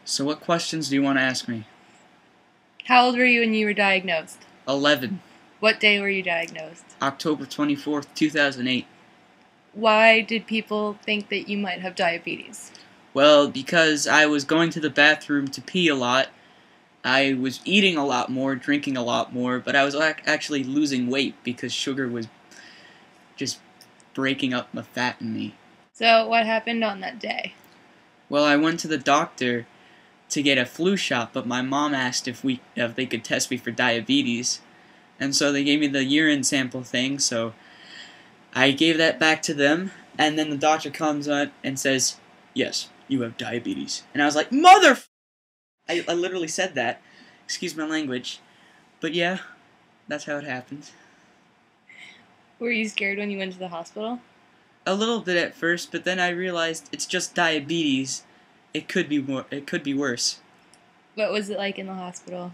So what questions do you want to ask me? How old were you when you were diagnosed? 11. What day were you diagnosed? October 24th, 2008. Why did people think that you might have diabetes? Well, because I was going to the bathroom to pee a lot, I was eating a lot more, drinking a lot more, but I was actually losing weight because sugar was just breaking up the fat in me. So what happened on that day? Well, I went to the doctor to get a flu shot, but my mom asked if they could test me for diabetes, and so they gave me the urine sample thing, so I gave that back to them, and then the doctor comes on and says, "Yes, you have diabetes." And I was like, "Mother!" I literally said that. Excuse my language. But yeah, that's how it happened. Were you scared when you went to the hospital? A little bit at first, but then I realized it's just diabetes. It could be worse. What was it like in the hospital?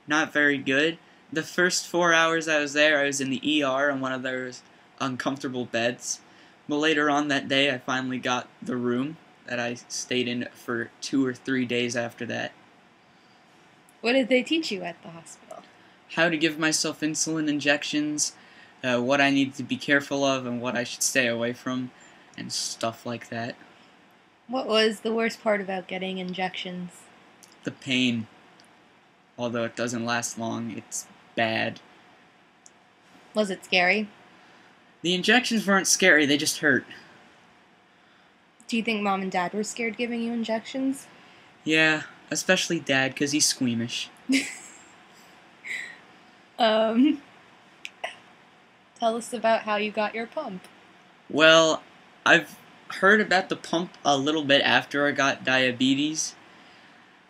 Not very good. The first 4 hours I was there, I was in the ER on one of those uncomfortable beds. But later on that day, I finally got the room that I stayed in for 2 or 3 days after that. What did they teach you at the hospital? How to give myself insulin injections, what I need to be careful of and what I should stay away from, and stuff like that. What was the worst part about getting injections? The pain. Although it doesn't last long, it's bad. Was it scary? The injections weren't scary, they just hurt. Do you think Mom and Dad were scared giving you injections? Yeah, especially Dad, because he's squeamish. Tell us about how you got your pump. Well, I've heard about the pump a little bit after I got diabetes,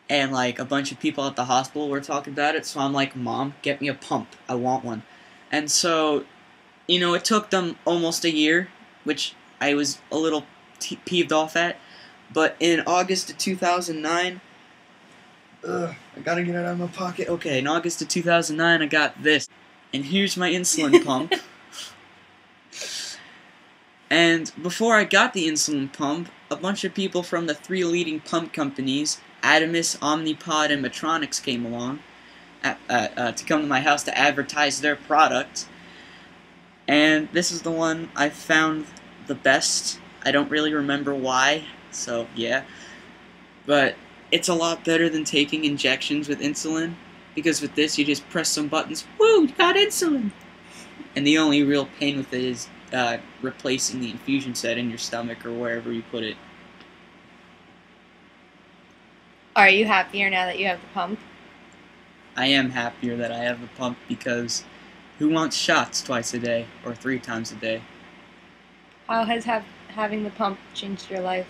and like a bunch of people at the hospital were talking about it, so I'm like, "Mom, get me a pump. I want one." And so, it took them almost a year, which I was a little peeved off at, but in August of 2009, I gotta get it out of my pocket. Okay, in August of 2009, I got this, and here's my insulin pump. And before I got the insulin pump, a bunch of people from the 3 leading pump companies, Adamus, Omnipod, and Medtronic, came along to come to my house to advertise their product. And this is the one I found the best. I don't really remember why, so yeah. But it's a lot better than taking injections with insulin, because with this you just press some buttons, woo, you got insulin! And the only real pain with it is replacing the infusion set in your stomach or wherever you put it. Are you happier now that you have the pump? I am happier that I have the pump, because who wants shots twice a day or 3 times a day? How has having the pump changed your life,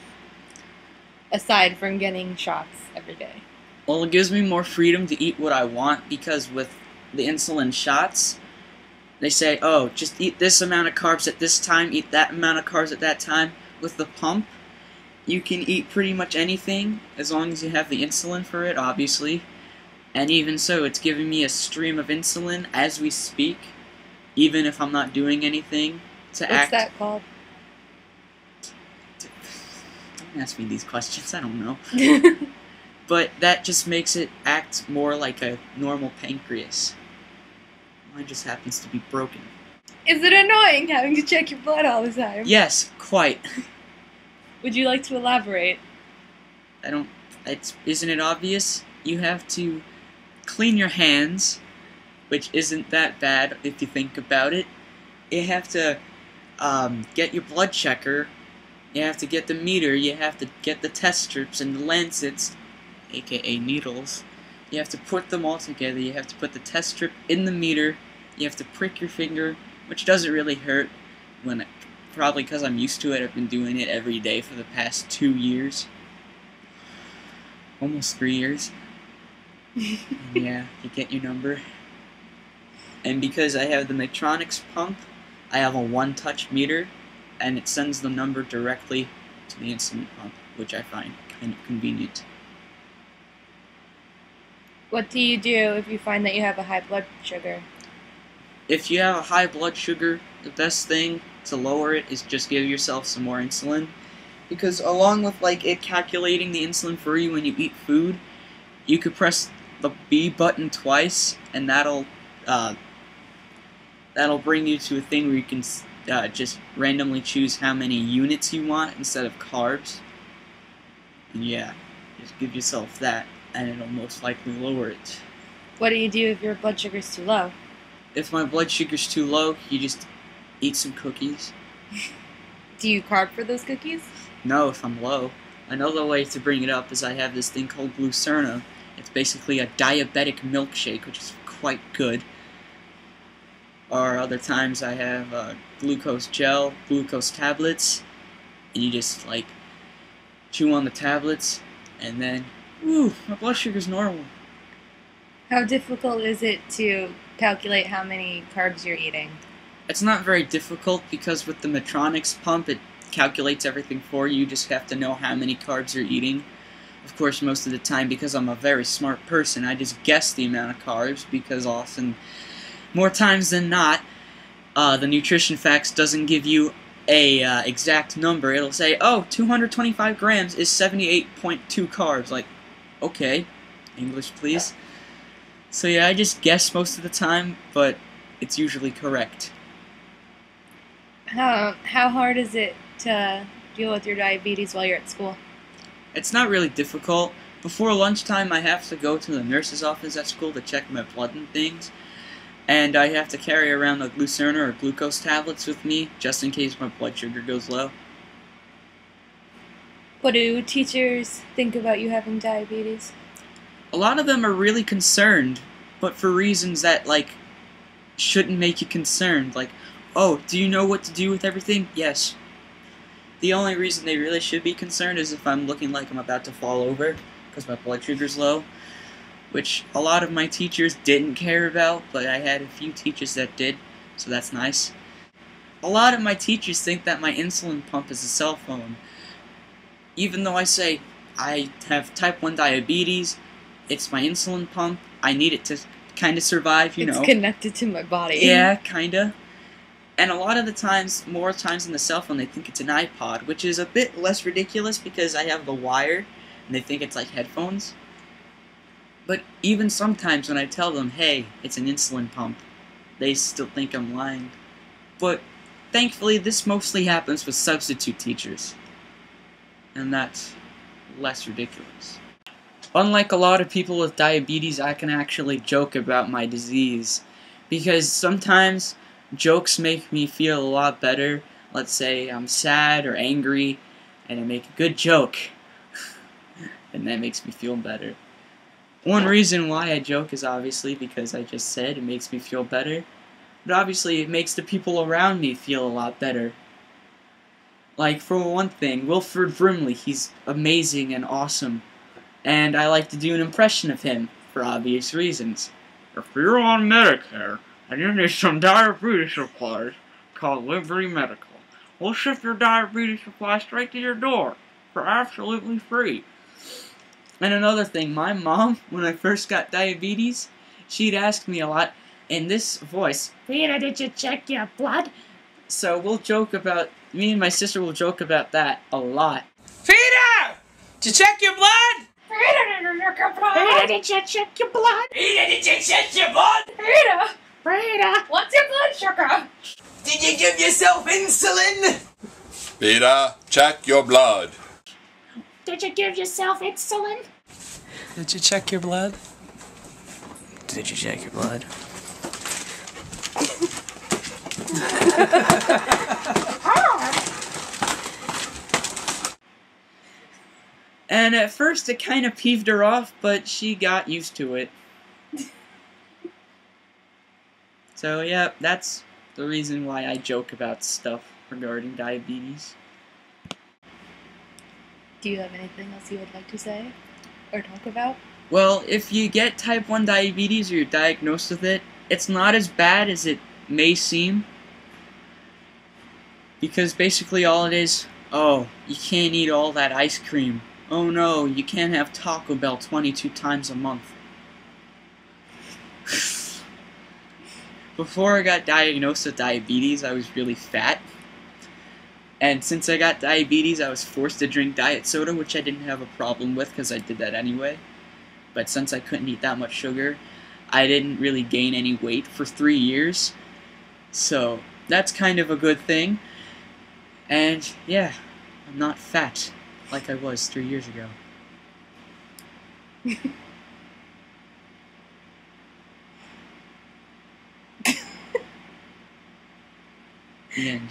aside from getting shots every day? Well, it gives me more freedom to eat what I want, because with the insulin shots, they say, oh, just eat this amount of carbs at this time, eat that amount of carbs at that time. With the pump, you can eat pretty much anything, as long as you have the insulin for it, obviously. And even so, it's giving me a stream of insulin as we speak, even if I'm not doing anything to act. What's that called? Don't ask me these questions, I don't know. But that just makes it act more like a normal pancreas. Mine just happens to be broken. Is it annoying having to check your blood all the time? Yes, quite. Would you like to elaborate? Isn't it obvious? You have to clean your hands, which isn't that bad if you think about it. You have to get your blood checker. You have to get the meter. You have to get the test strips and the lancets, aka needles. You have to put them all together. You have to put the test strip in the meter. You have to prick your finger, which doesn't really hurt, probably because I'm used to it. I've been doing it every day for the past 2 years. Almost 3 years. And yeah, you get your number. And because I have the Medtronic pump, I have a one-touch meter, and it sends the number directly to the insulin pump, which I find kind of convenient. What do you do if you find that you have a high blood sugar? If you have a high blood sugar, the best thing to lower it is just give yourself some more insulin. because along with like it calculating the insulin for you when you eat food, you could press the B button twice, and that'll bring you to a thing where you can just randomly choose how many units you want instead of carbs. And yeah, just give yourself that, and it'll most likely lower it. What do you do if your blood sugar's too low? If my blood sugar's too low, you just eat some cookies. Do you carb for those cookies? No, if I'm low. Another way to bring it up is I have this thing called Glucerna. It's basically a diabetic milkshake, which is quite good. Or other times I have glucose gel, glucose tablets, and you just like chew on the tablets, and then, woo, my blood sugar's normal. How difficult is it to calculate how many carbs you're eating? It's not very difficult because with the Medtronic's pump, it calculates everything for you. You just have to know how many carbs you're eating. Of course, most of the time, because I'm a very smart person, I just guess the amount of carbs, because often, more times than not, the nutrition facts doesn't give you a exact number. It'll say, oh, 225 grams is 78.2 carbs. Like, okay, English please. So yeah, I just guess most of the time, but it's usually correct. How hard is it to deal with your diabetes while you're at school? It's not really difficult. Before lunchtime, I have to go to the nurse's office at school to check my blood and things. And I have to carry around a Glucerna or glucose tablets with me, just in case my blood sugar goes low. What do teachers think about you having diabetes? A lot of them are really concerned, but for reasons that, like, shouldn't make you concerned. Like, oh, do you know what to do with everything? Yes. The only reason they really should be concerned is if I'm looking like I'm about to fall over, because my blood sugar's low. Which a lot of my teachers didn't care about, but I had a few teachers that did, so that's nice. A lot of my teachers think that my insulin pump is a cell phone. Even though I say I have type 1 diabetes, it's my insulin pump, I need it to kind of survive, you know. It's connected to my body. Yeah, kinda. And a lot of the times, more times than the cell phone, they think it's an iPod, which is a bit less ridiculous because I have the wire, and they think it's like headphones. But even sometimes when I tell them, hey, it's an insulin pump, they still think I'm lying. But thankfully, this mostly happens with substitute teachers. And that's less ridiculous. Unlike a lot of people with diabetes, I can actually joke about my disease. Because sometimes jokes make me feel a lot better. Let's say I'm sad or angry, and I make a good joke. And that makes me feel better. One reason why I joke is obviously because I just said it makes me feel better. But obviously it makes the people around me feel a lot better. Like, for one thing, Wilford Brimley, he's amazing and awesome. And I like to do an impression of him, for obvious reasons. If you're on Medicare, and you need some diabetes supplies, call Liberty Medical. We'll ship your diabetes supplies straight to your door, for absolutely free. And another thing, my mom, when I first got diabetes, she'd ask me a lot in this voice, Peter, did you check your blood? So we'll joke about, me and my sister will joke about that a lot. Peter! Did you check your blood? Peter, did you check your blood? Peter, did you check your blood? Peter! Peter! What's your blood sugar? Did you give yourself insulin? Peter, check your blood. Did you give yourself insulin? Did you check your blood? Did you check your blood? And at first it kind of peeved her off, but she got used to it. So yeah, that's the reason why I joke about stuff regarding diabetes. Do you have anything else you would like to say or talk about? Well, if you get type 1 diabetes or you're diagnosed with it, it's not as bad as it may seem. Because basically all it is, oh, you can't eat all that ice cream. Oh no, you can't have Taco Bell 22 times a month. Before I got diagnosed with diabetes, I was really fat. And since I got diabetes, I was forced to drink diet soda, which I didn't have a problem with because I did that anyway. But since I couldn't eat that much sugar, I didn't really gain any weight for 3 years. So that's kind of a good thing. And yeah, I'm not fat like I was 3 years ago. The end.